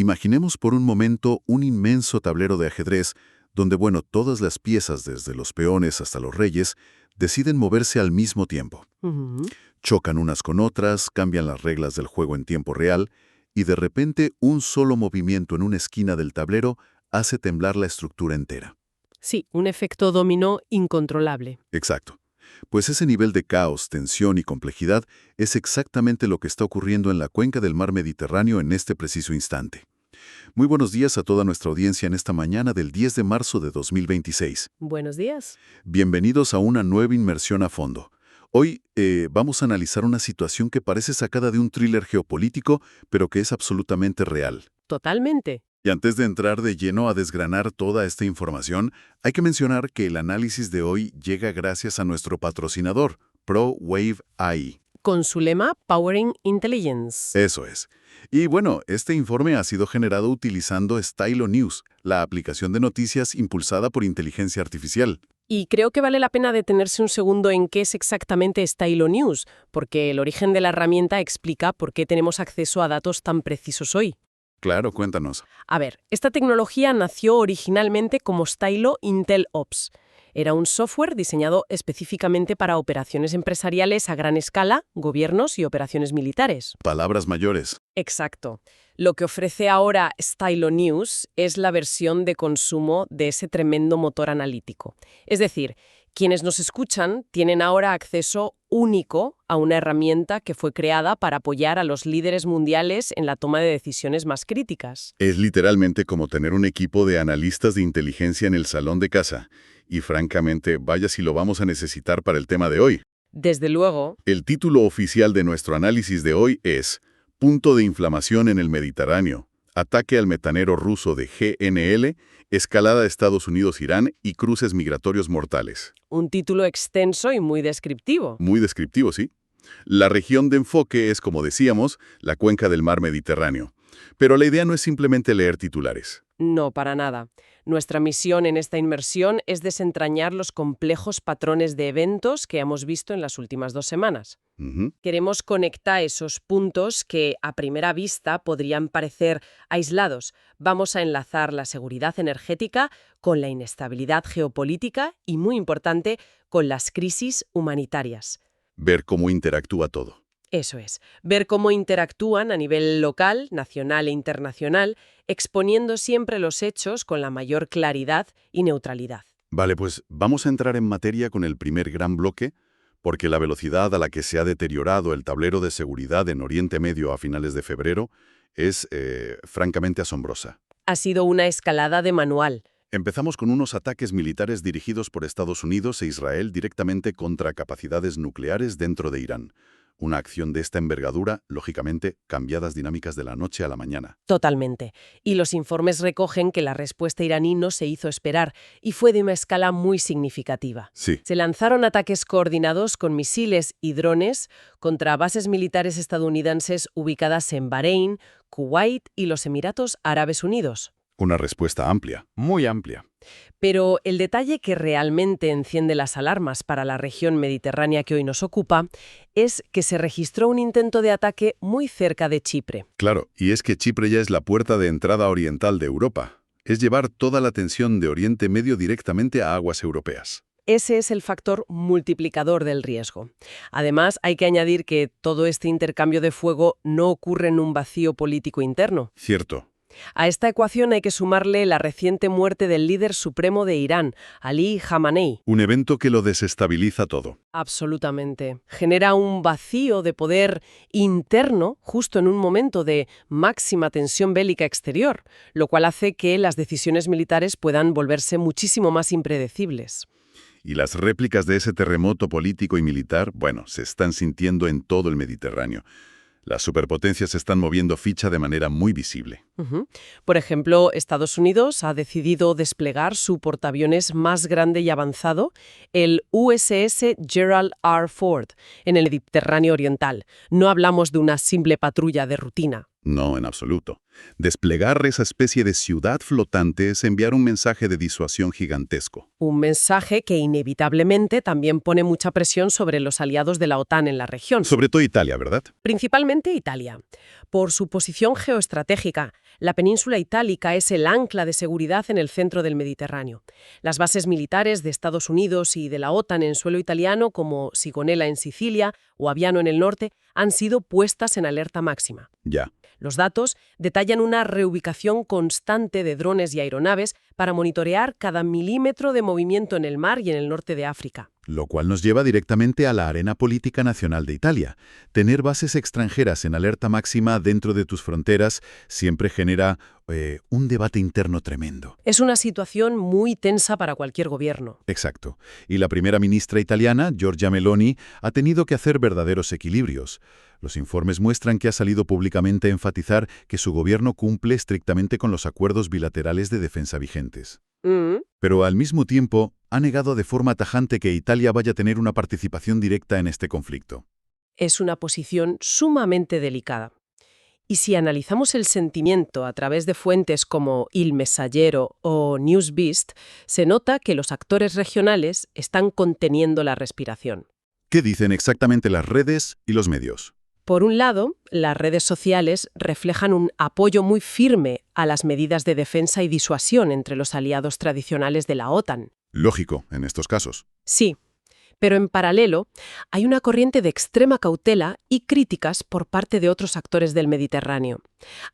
Imaginemos por un momento un inmenso tablero de ajedrez donde, todas las piezas, desde los peones hasta los reyes, deciden moverse al mismo tiempo. Ujú. Chocan unas con otras, cambian las reglas del juego en tiempo real, y de repente un solo movimiento en una esquina del tablero hace temblar la estructura entera. Sí, un efecto dominó incontrolable. Exacto. Pues ese nivel de caos, tensión y complejidad es exactamente lo que está ocurriendo en la cuenca del mar Mediterráneo en este preciso instante. Muy buenos días a toda nuestra audiencia en esta mañana del 10 de marzo de 2026. Buenos días. Bienvenidos a una nueva inmersión a fondo. Hoy vamos a analizar una situación que parece sacada de un thriller geopolítico, pero que es absolutamente real. Totalmente. Y antes de entrar de lleno a desgranar toda esta información, hay que mencionar que el análisis de hoy llega gracias a nuestro patrocinador, ProWave AI. Con su lema Powering Intelligence. Eso es. Y este informe ha sido generado utilizando Stylo News, la aplicación de noticias impulsada por inteligencia artificial. Y creo que vale la pena detenerse un segundo en qué es exactamente Stylo News, porque el origen de la herramienta explica por qué tenemos acceso a datos tan precisos hoy. Claro, cuéntanos. A ver, esta tecnología nació originalmente como Stylo Intel Ops. Era un software diseñado específicamente para operaciones empresariales a gran escala, gobiernos y operaciones militares. Palabras mayores. Exacto. Lo que ofrece ahora Stylo News es la versión de consumo de ese tremendo motor analítico. Es decir, quienes nos escuchan tienen ahora acceso único a una herramienta que fue creada para apoyar a los líderes mundiales en la toma de decisiones más críticas. Es literalmente como tener un equipo de analistas de inteligencia en el salón de casa. Y francamente, vaya si lo vamos a necesitar para el tema de hoy. Desde luego. El título oficial de nuestro análisis de hoy es Punto de inflamación en el Mediterráneo, ataque al metanero ruso de GNL, escalada de Estados Unidos-Irán y cruces migratorios mortales. Un título extenso y muy descriptivo. Muy descriptivo, ¿sí? La región de enfoque es, como decíamos, la cuenca del mar Mediterráneo. Pero la idea no es simplemente leer titulares. No, para nada. Nuestra misión en esta inmersión es desentrañar los complejos patrones de eventos que hemos visto en las últimas 2 semanas. Ujú. Queremos conectar esos puntos que, a primera vista, podrían parecer aislados. Vamos a enlazar la seguridad energética con la inestabilidad geopolítica y, muy importante, con las crisis humanitarias. Ver cómo interactúa todo. Eso es, ver cómo interactúan a nivel local, nacional e internacional, exponiendo siempre los hechos con la mayor claridad y neutralidad. Vale, pues vamos a entrar en materia con el primer gran bloque, porque la velocidad a la que se ha deteriorado el tablero de seguridad en Oriente Medio a finales de febrero es francamente asombrosa. Ha sido una escalada de manual. Empezamos con unos ataques militares dirigidos por Estados Unidos e Israel directamente contra capacidades nucleares dentro de Irán. Una acción de esta envergadura, lógicamente, cambiadas dinámicas de la noche a la mañana. Totalmente. Y los informes recogen que la respuesta iraní no se hizo esperar y fue de una escala muy significativa. Sí, Se lanzaron ataques coordinados con misiles y drones contra bases militares estadounidenses ubicadas en Bahrein, Kuwait y los Emiratos Árabes Unidos. una respuesta amplia, muy amplia. Pero el detalle que realmente enciende las alarmas para la región mediterránea que hoy nos ocupa es que se registró un intento de ataque muy cerca de Chipre. Claro, y es que Chipre ya es la puerta de entrada oriental de Europa. Es llevar toda la tensión de Oriente Medio directamente a aguas europeas. Ese es el factor multiplicador del riesgo. Además, hay que añadir que todo este intercambio de fuego no ocurre en un vacío político interno. Cierto. A esta ecuación hay que sumarle la reciente muerte del líder supremo de Irán, Ali Khamenei. Un evento que lo desestabiliza todo. Absolutamente. Genera un vacío de poder interno justo en un momento de máxima tensión bélica exterior, lo cual hace que las decisiones militares puedan volverse muchísimo más impredecibles. Y las réplicas de ese terremoto político y militar, se están sintiendo en todo el Mediterráneo. Las superpotencias están moviendo ficha de manera muy visible. Ujú. Por ejemplo, Estados Unidos ha decidido desplegar su portaaviones más grande y avanzado, el USS Gerald R. Ford, en el Mediterráneo Oriental. No hablamos de una simple patrulla de rutina. No, en absoluto. Desplegar esa especie de ciudad flotante es enviar un mensaje de disuasión gigantesco. Un mensaje que inevitablemente también pone mucha presión sobre los aliados de la OTAN en la región. Sobre todo Italia, ¿verdad? Principalmente Italia. Por su posición geoestratégica, la península itálica es el ancla de seguridad en el centro del Mediterráneo. Las bases militares de Estados Unidos y de la OTAN en suelo italiano, como Sigonella en Sicilia o Aviano en el norte, han sido puestas en alerta máxima. Ya. Los datos detallan una reubicación constante de drones y aeronaves para monitorear cada milímetro de movimiento en el mar y en el norte de África. Lo cual nos lleva directamente a la arena política nacional de Italia. Tener bases extranjeras en alerta máxima dentro de tus fronteras siempre genera un debate interno tremendo. Es una situación muy tensa para cualquier gobierno. Exacto. Y la primera ministra italiana, Giorgia Meloni, ha tenido que hacer verdaderos equilibrios. Los informes muestran que ha salido públicamente a enfatizar que su gobierno cumple estrictamente con los acuerdos bilaterales de defensa vigentes. Pero al mismo tiempo, ha negado de forma tajante que Italia vaya a tener una participación directa en este conflicto. Es una posición sumamente delicada. Y si analizamos el sentimiento a través de fuentes como Il Messaggero o Newsbeast, se nota que los actores regionales están conteniendo la respiración. ¿Qué dicen exactamente las redes y los medios? Por un lado, las redes sociales reflejan un apoyo muy firme a las medidas de defensa y disuasión entre los aliados tradicionales de la OTAN. Lógico, en estos casos. Sí, pero en paralelo hay una corriente de extrema cautela y críticas por parte de otros actores del Mediterráneo.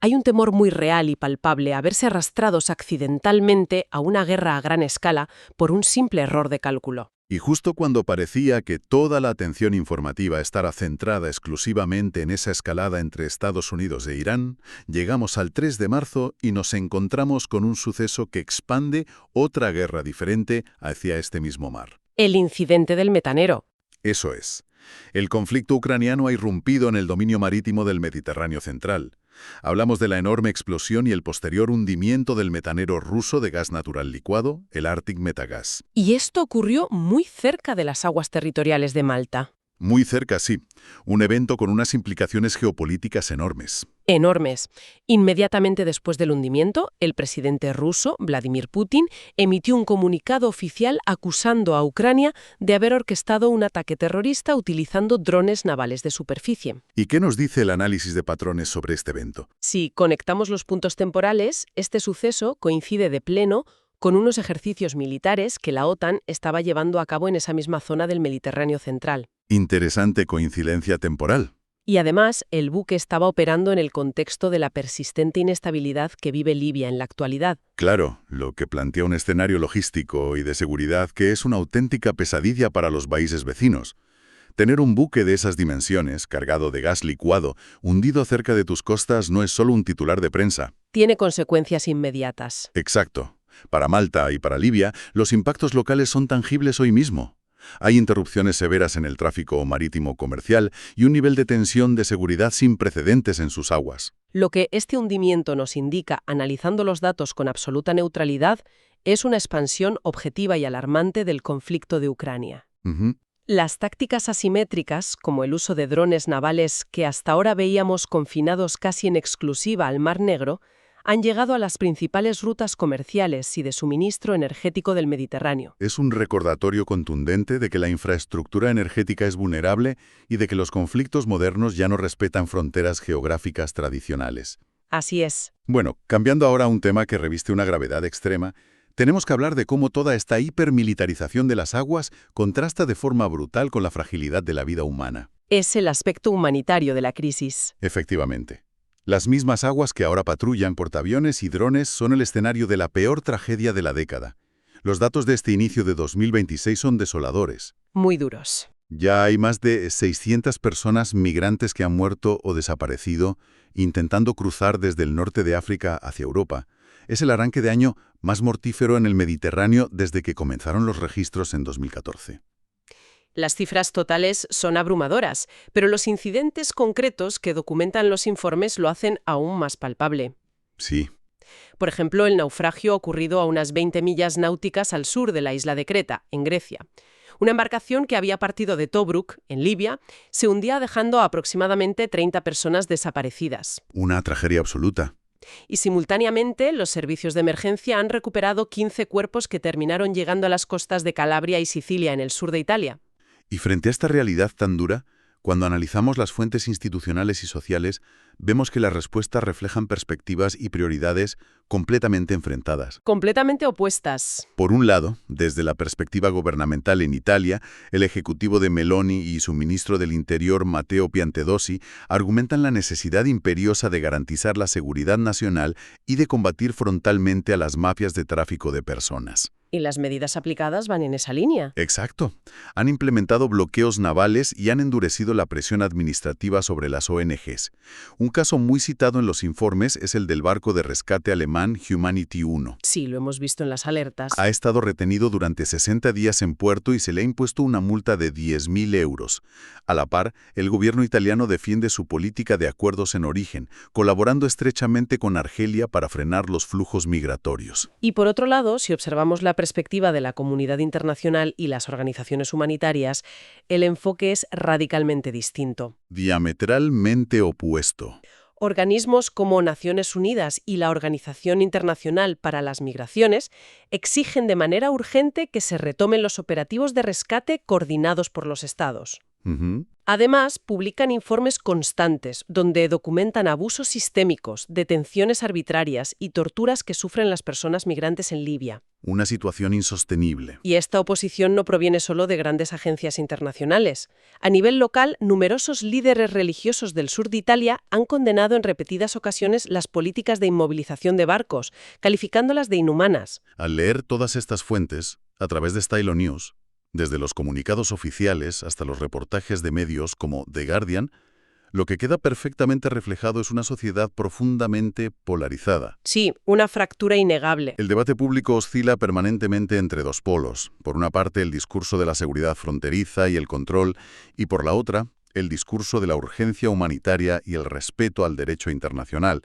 Hay un temor muy real y palpable a verse arrastrados accidentalmente a una guerra a gran escala por un simple error de cálculo. Y justo cuando parecía que toda la atención informativa estará centrada exclusivamente en esa escalada entre Estados Unidos e Irán, llegamos al 3 de marzo y nos encontramos con un suceso que expande otra guerra diferente hacia este mismo mar. El incidente del metanero. Eso es. El conflicto ucraniano ha irrumpido en el dominio marítimo del Mediterráneo central. Hablamos de la enorme explosión y el posterior hundimiento del metanero ruso de gas natural licuado, el Arctic Metagas. Y esto ocurrió muy cerca de las aguas territoriales de Malta. Muy cerca, sí. Un evento con unas implicaciones geopolíticas enormes. Enormes. Inmediatamente después del hundimiento, el presidente ruso, Vladimir Putin, emitió un comunicado oficial acusando a Ucrania de haber orquestado un ataque terrorista utilizando drones navales de superficie. ¿Y qué nos dice el análisis de patrones sobre este evento? Si conectamos los puntos temporales, este suceso coincide de pleno con unos ejercicios militares que la OTAN estaba llevando a cabo en esa misma zona del Mediterráneo central. Interesante coincidencia temporal. Y además, el buque estaba operando en el contexto de la persistente inestabilidad que vive Libia en la actualidad. Claro, lo que plantea un escenario logístico y de seguridad que es una auténtica pesadilla para los países vecinos. Tener un buque de esas dimensiones, cargado de gas licuado, hundido cerca de tus costas no es solo un titular de prensa. Tiene consecuencias inmediatas. Exacto. Para Malta y para Libia, los impactos locales son tangibles hoy mismo. Hay interrupciones severas en el tráfico marítimo comercial y un nivel de tensión de seguridad sin precedentes en sus aguas. Lo que este hundimiento nos indica, analizando los datos con absoluta neutralidad, es una expansión objetiva y alarmante del conflicto de Ucrania. Las tácticas asimétricas, como el uso de drones navales que hasta ahora veíamos confinados casi en exclusiva al Mar Negro, han llegado a las principales rutas comerciales y de suministro energético del Mediterráneo. Es un recordatorio contundente de que la infraestructura energética es vulnerable y de que los conflictos modernos ya no respetan fronteras geográficas tradicionales. Así es. Bueno, cambiando ahora a un tema que reviste una gravedad extrema, tenemos que hablar de cómo toda esta hipermilitarización de las aguas contrasta de forma brutal con la fragilidad de la vida humana. Es el aspecto humanitario de la crisis. Efectivamente. Las mismas aguas que ahora patrullan portaaviones y drones son el escenario de la peor tragedia de la década. Los datos de este inicio de 2026 son desoladores. Muy duros. Ya hay más de 600 personas migrantes que han muerto o desaparecido intentando cruzar desde el norte de África hacia Europa. Es el arranque de año más mortífero en el Mediterráneo desde que comenzaron los registros en 2014. Las cifras totales son abrumadoras, pero los incidentes concretos que documentan los informes lo hacen aún más palpable. Sí. Por ejemplo, el naufragio ocurrido a unas 20 millas náuticas al sur de la isla de Creta, en Grecia. Una embarcación que había partido de Tobruk, en Libia, se hundía dejando a aproximadamente 30 personas desaparecidas. Una tragedia absoluta. Y simultáneamente, los servicios de emergencia han recuperado 15 cuerpos que terminaron llegando a las costas de Calabria y Sicilia, en el sur de Italia. Y frente a esta realidad tan dura, cuando analizamos las fuentes institucionales y sociales, vemos que las respuestas reflejan perspectivas y prioridades completamente enfrentadas. Completamente opuestas. Por un lado, desde la perspectiva gubernamental en Italia, el ejecutivo de Meloni y su ministro del Interior, Matteo Piantedosi, argumentan la necesidad imperiosa de garantizar la seguridad nacional y de combatir frontalmente a las mafias de tráfico de personas. Y las medidas aplicadas van en esa línea. Exacto. Han implementado bloqueos navales y han endurecido la presión administrativa sobre las ONGs. Un caso muy citado en los informes es el del barco de rescate alemán Humanity 1. Sí, lo hemos visto en las alertas. Ha estado retenido durante 60 días en puerto y se le ha impuesto una multa de 10.000 euros. A la par, el gobierno italiano defiende su política de acuerdos en origen, colaborando estrechamente con Argelia para frenar los flujos migratorios. Y por otro lado, si observamos la perspectiva de la comunidad internacional y las organizaciones humanitarias, el enfoque es radicalmente distinto. Diametralmente opuesto. Organismos como Naciones Unidas y la Organización Internacional para las Migraciones exigen de manera urgente que se retomen los operativos de rescate coordinados por los Estados. Además, publican informes constantes donde documentan abusos sistémicos, detenciones arbitrarias y torturas que sufren las personas migrantes en Libia. Una situación insostenible. Y esta oposición no proviene solo de grandes agencias internacionales. A nivel local, numerosos líderes religiosos del sur de Italia han condenado en repetidas ocasiones las políticas de inmovilización de barcos, calificándolas de inhumanas. Al leer todas estas fuentes, a través de Style News, desde los comunicados oficiales hasta los reportajes de medios como The Guardian, lo que queda perfectamente reflejado es una sociedad profundamente polarizada. Sí, una fractura innegable. El debate público oscila permanentemente entre dos polos. Por una parte, el discurso de la seguridad fronteriza y el control, y por la otra, el discurso de la urgencia humanitaria y el respeto al derecho internacional.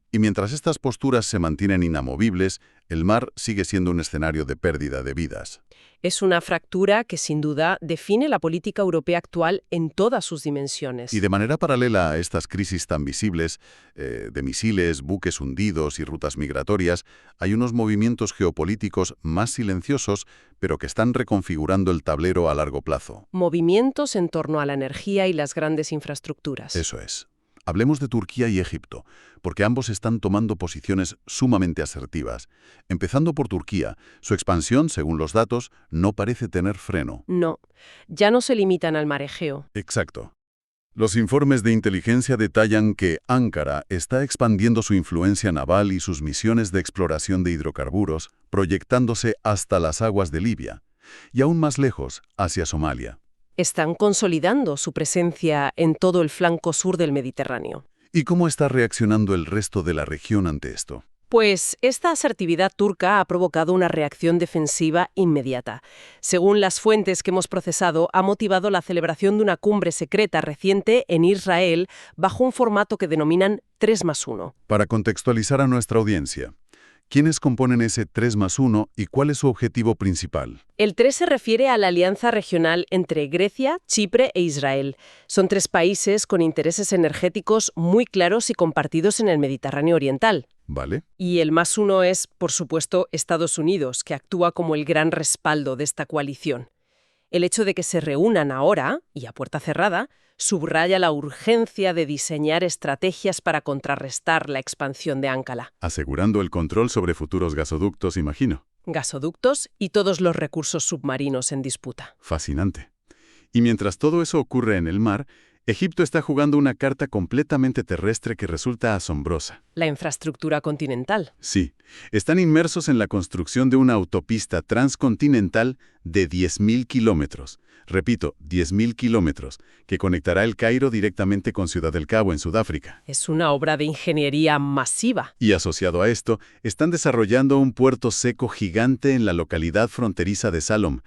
Y mientras estas posturas se mantienen inamovibles, el mar sigue siendo un escenario de pérdida de vidas. Es una fractura que, sin duda, define la política europea actual en todas sus dimensiones. Y de manera paralela a estas crisis tan visibles, de misiles, buques hundidos y rutas migratorias, hay unos movimientos geopolíticos más silenciosos, pero que están reconfigurando el tablero a largo plazo. Movimientos en torno a la energía y las grandes infraestructuras. Eso es. Hablemos de Turquía y Egipto, porque ambos están tomando posiciones sumamente asertivas. Empezando por Turquía, su expansión, según los datos, no parece tener freno. No, ya no se limitan al mar Egeo. Exacto. Los informes de inteligencia detallan que Ankara está expandiendo su influencia naval y sus misiones de exploración de hidrocarburos, proyectándose hasta las aguas de Libia, y aún más lejos, hacia Somalia. Están consolidando su presencia en todo el flanco sur del Mediterráneo. ¿Y cómo está reaccionando el resto de la región ante esto? Pues esta asertividad turca ha provocado una reacción defensiva inmediata. Según las fuentes que hemos procesado, ha motivado la celebración de una cumbre secreta reciente en Israel bajo un formato que denominan 3+1. Para contextualizar a nuestra audiencia, ¿quiénes componen ese 3+1 y cuál es su objetivo principal? El 3 se refiere a la alianza regional entre Grecia, Chipre e Israel. Son 3 países con intereses energéticos muy claros y compartidos en el Mediterráneo oriental. ¿Vale? Y el +1 es, por supuesto, Estados Unidos, que actúa como el gran respaldo de esta coalición. El hecho de que se reúnan ahora, y a puerta cerrada, subraya la urgencia de diseñar estrategias para contrarrestar la expansión de Ankara. Asegurando el control sobre futuros gasoductos, imagino. Gasoductos y todos los recursos submarinos en disputa. Fascinante. Y mientras todo eso ocurre en el mar, Egipto está jugando una carta completamente terrestre que resulta asombrosa. La infraestructura continental. Sí, están inmersos en la construcción de una autopista transcontinental de 10.000 kilómetros. Repito, 10.000 kilómetros, que conectará El Cairo directamente con Ciudad del Cabo, en Sudáfrica. Es una obra de ingeniería masiva. Y asociado a esto, están desarrollando un puerto seco gigante en la localidad fronteriza de Salom.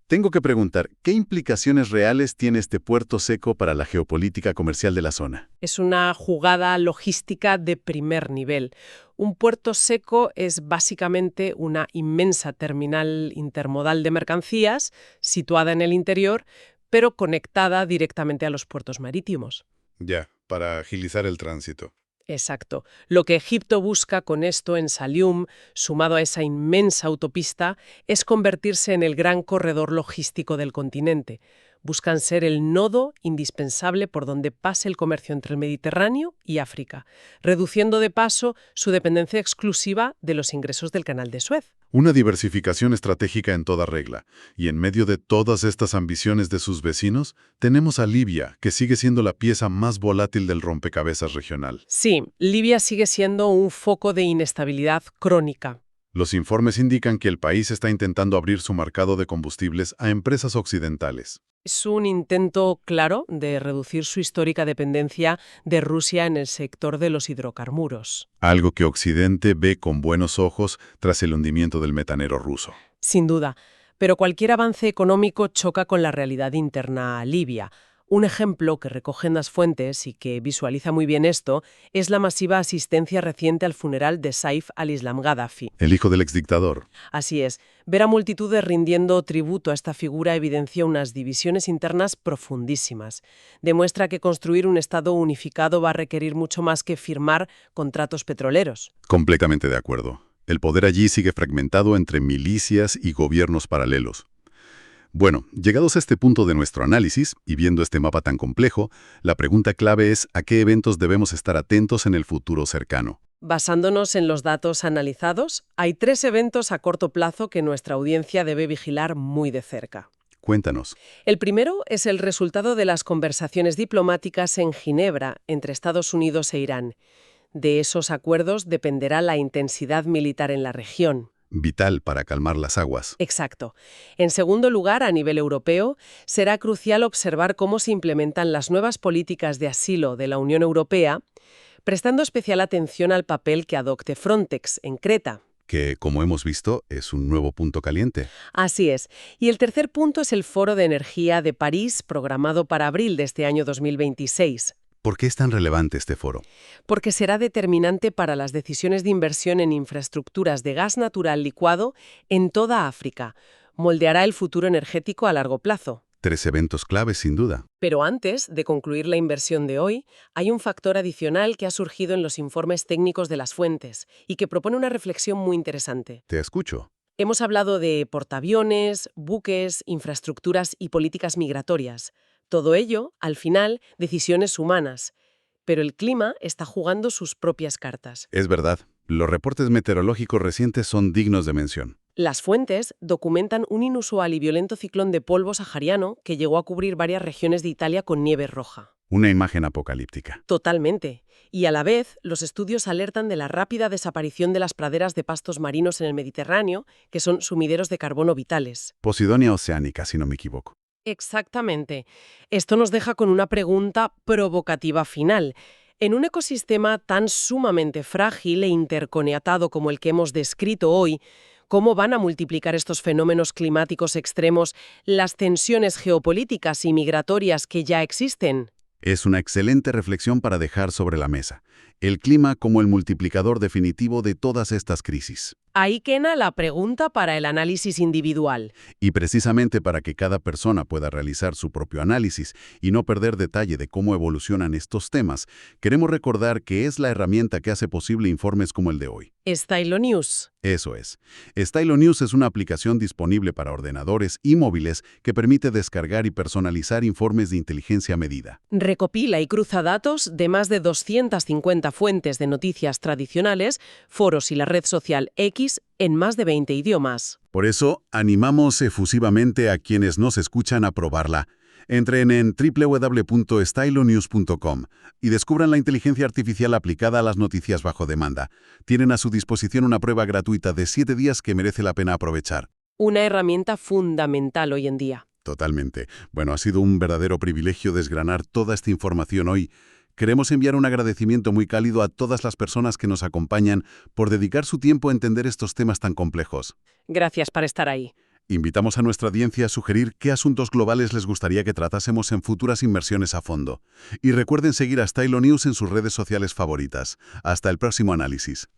Tengo que preguntar, ¿qué implicaciones reales tiene este puerto seco para la geopolítica comercial de la zona? Es una jugada logística de primer nivel. Un puerto seco es básicamente una inmensa terminal intermodal de mercancías situada en el interior, pero conectada directamente a los puertos marítimos. Ya, para agilizar el tránsito. Exacto. Lo que Egipto busca con esto en Salium, sumado a esa inmensa autopista, es convertirse en el gran corredor logístico del continente. Buscan ser el nodo indispensable por donde pase el comercio entre el Mediterráneo y África, reduciendo de paso su dependencia exclusiva de los ingresos del Canal de Suez. Una diversificación estratégica en toda regla. Y en medio de todas estas ambiciones de sus vecinos, tenemos a Libia, que sigue siendo la pieza más volátil del rompecabezas regional. Sí, Libia sigue siendo un foco de inestabilidad crónica. Los informes indican que el país está intentando abrir su mercado de combustibles a empresas occidentales. Es un intento claro de reducir su histórica dependencia de Rusia en el sector de los hidrocarburos. Algo que Occidente ve con buenos ojos tras el hundimiento del metanero ruso. Sin duda, pero cualquier avance económico choca con la realidad interna libia. Un ejemplo que recogen las fuentes y que visualiza muy bien esto es la masiva asistencia reciente al funeral de Saif al-Islam Gaddafi. El hijo del exdictador. Así es, ver a multitudes rindiendo tributo a esta figura evidencia unas divisiones internas profundísimas. Demuestra que construir un Estado unificado va a requerir mucho más que firmar contratos petroleros. Completamente de acuerdo. El poder allí sigue fragmentado entre milicias y gobiernos paralelos. Bueno, llegados a este punto de nuestro análisis, y viendo este mapa tan complejo, la pregunta clave es ¿a qué eventos debemos estar atentos en el futuro cercano? Basándonos en los datos analizados, hay 3 eventos a corto plazo que nuestra audiencia debe vigilar muy de cerca. Cuéntanos. El primero es el resultado de las conversaciones diplomáticas en Ginebra entre Estados Unidos e Irán. De esos acuerdos dependerá la intensidad militar en la región. Vital para calmar las aguas. Exacto. En segundo lugar, a nivel europeo, será crucial observar cómo se implementan las nuevas políticas de asilo de la Unión Europea, prestando especial atención al papel que adopte Frontex en Creta. Que, como hemos visto, es un nuevo punto caliente. Así es. Y el tercer punto es el Foro de Energía de París, programado para abril de este año 2026. ¿Por qué es tan relevante este foro? Porque será determinante para las decisiones de inversión en infraestructuras de gas natural licuado en toda África. Moldeará el futuro energético a largo plazo. 3 eventos claves, sin duda. Pero antes de concluir la inversión de hoy, hay un factor adicional que ha surgido en los informes técnicos de las fuentes y que propone una reflexión muy interesante. Te escucho. Hemos hablado de portaaviones, buques, infraestructuras y políticas migratorias. Todo ello, al final, decisiones humanas. Pero el clima está jugando sus propias cartas. Es verdad. Los reportes meteorológicos recientes son dignos de mención. Las fuentes documentan un inusual y violento ciclón de polvo sahariano que llegó a cubrir varias regiones de Italia con nieve roja. Una imagen apocalíptica. Totalmente. Y a la vez, los estudios alertan de la rápida desaparición de las praderas de pastos marinos en el Mediterráneo, que son sumideros de carbono vitales. Posidonia oceánica, si no me equivoco. Exactamente. Esto nos deja con una pregunta provocativa final. En un ecosistema tan sumamente frágil e interconectado como el que hemos descrito hoy, ¿cómo van a multiplicar estos fenómenos climáticos extremos las tensiones geopolíticas y migratorias que ya existen? Es una excelente reflexión para dejar sobre la mesa. El clima como el multiplicador definitivo de todas estas crisis. Ahí queda la pregunta para el análisis individual. Y precisamente para que cada persona pueda realizar su propio análisis y no perder detalle de cómo evolucionan estos temas, queremos recordar que es la herramienta que hace posible informes como el de hoy. Stylo News. Eso es. Stylo News es una aplicación disponible para ordenadores y móviles que permite descargar y personalizar informes de inteligencia medida. Recopila y cruza datos de más de 250 fuentes de noticias tradicionales, foros y la red social X en más de 20 idiomas. Por eso, animamos efusivamente a quienes nos escuchan a probarla. Entren en www.stylonews.com y descubran la inteligencia artificial aplicada a las noticias bajo demanda. Tienen a su disposición una prueba gratuita de 7 días que merece la pena aprovechar. Una herramienta fundamental hoy en día. Totalmente. Bueno, ha sido un verdadero privilegio desgranar toda esta información hoy. Queremos enviar un agradecimiento muy cálido a todas las personas que nos acompañan por dedicar su tiempo a entender estos temas tan complejos. Gracias por estar ahí. Invitamos a nuestra audiencia a sugerir qué asuntos globales les gustaría que tratásemos en futuras inmersiones a fondo. Y recuerden seguir a Stylo News en sus redes sociales favoritas. Hasta el próximo análisis.